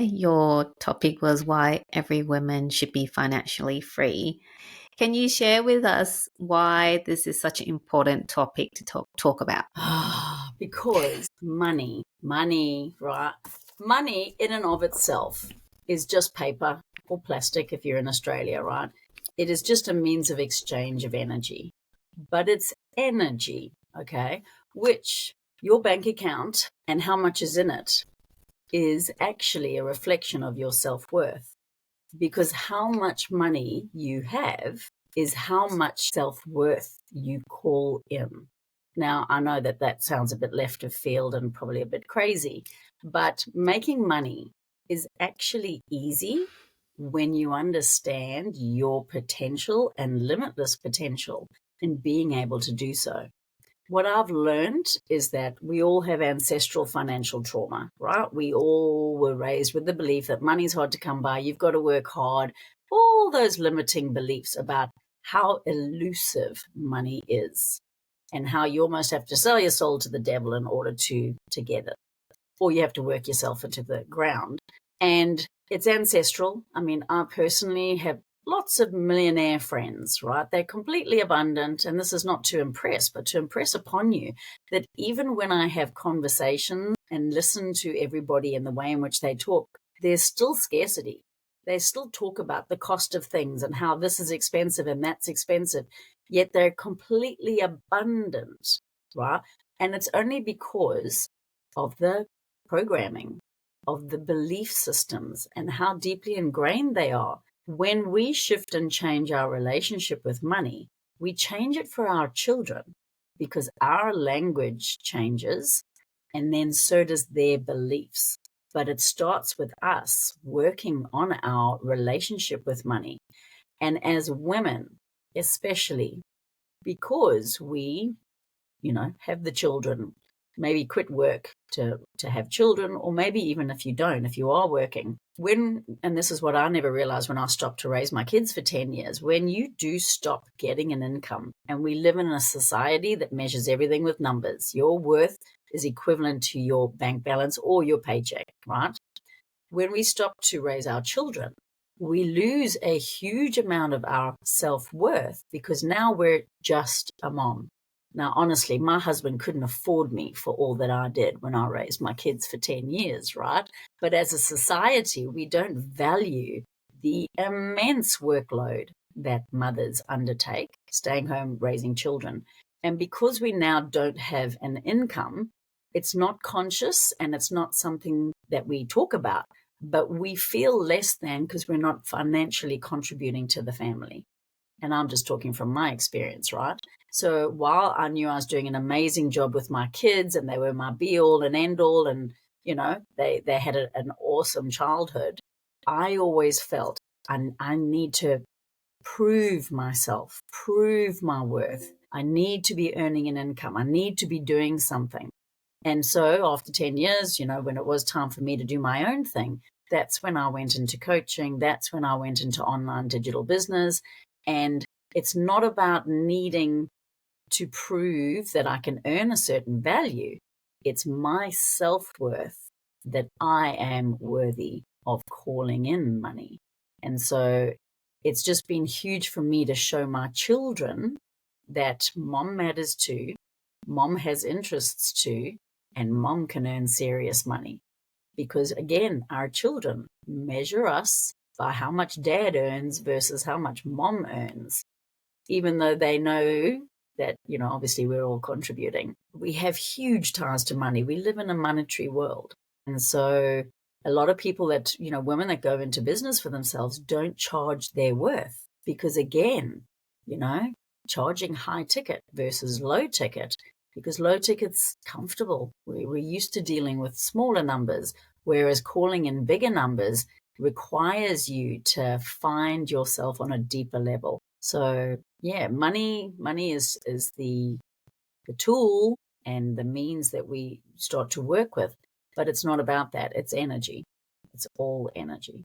Your topic was why every woman should be financially free. Can you share with us why this is such an important topic to talk about? Because money, right? Money in and of itself is just paper or plastic if you're in Australia, right? It is just a means of exchange of energy. But it's energy, okay, which your bank account and how much is in it is actually a reflection of your self-worth. Because how much money you have is how much self-worth you call in. Now, I know that that sounds a bit left of field and probably a bit crazy, but making money is actually easy when you understand your potential and limitless potential and being able to do so. What I've learned is that we all have ancestral financial trauma, right? We all were raised with the belief that money's hard to come by, you've got to work hard, all those limiting beliefs about how elusive money is and how you almost have to sell your soul to the devil in order to get it, or you have to work yourself into the ground. And it's ancestral. I mean, I personally have lots of millionaire friends, right? They're completely abundant. And this is not to impress, but to impress upon you that even when I have conversations and listen to everybody in the way in which they talk, there's still scarcity. They still talk about the cost of things and how this is expensive and that's expensive, yet they're completely abundant, right? And it's only because of the programming, of the belief systems and how deeply ingrained they are. When we shift and change our relationship with money, we change it for our children because our language changes and then so does their beliefs. But it starts with us working on our relationship with money. And as women, especially because we, have the children, maybe quit work to have children, or maybe even if you are working, and this is what I never realized when I stopped to raise my kids for 10 years, when you do stop getting an income, and we live in a society that measures everything with numbers, your worth is equivalent to your bank balance or your paycheck, right? When we stop to raise our children, we lose a huge amount of our self-worth because now we're just a mom. Now, honestly, my husband couldn't afford me for all that I did when I raised my kids for 10 years, right? But as a society, we don't value the immense workload that mothers undertake, staying home, raising children. And because we now don't have an income, it's not conscious and it's not something that we talk about, but we feel less than because we're not financially contributing to the family. And I'm just talking from my experience, right? So while I knew I was doing an amazing job with my kids and they were my be all and end all, and, they had an awesome childhood, I always felt I need to prove myself, prove my worth. I need to be earning an income. I need to be doing something. And so after 10 years, when it was time for me to do my own thing, that's when I went into coaching. That's when I went into online digital business. And it's not about needing to prove that I can earn a certain value. It's my self-worth that I am worthy of calling in money. And so it's just been huge for me to show my children that mom matters too, mom has interests too, and mom can earn serious money. Because again, our children measure us by how much dad earns versus how much mom earns, even though they know that, obviously we're all contributing. We have huge ties to money. We live in a monetary world. And so a lot of people that, women that go into business for themselves don't charge their worth because, again, charging high ticket versus low ticket, because low ticket's comfortable. We're used to dealing with smaller numbers, whereas calling in bigger numbers requires you to find yourself on a deeper level. So yeah, money is the tool and the means that we start to work with, but it's not about that. It's energy. It's all energy.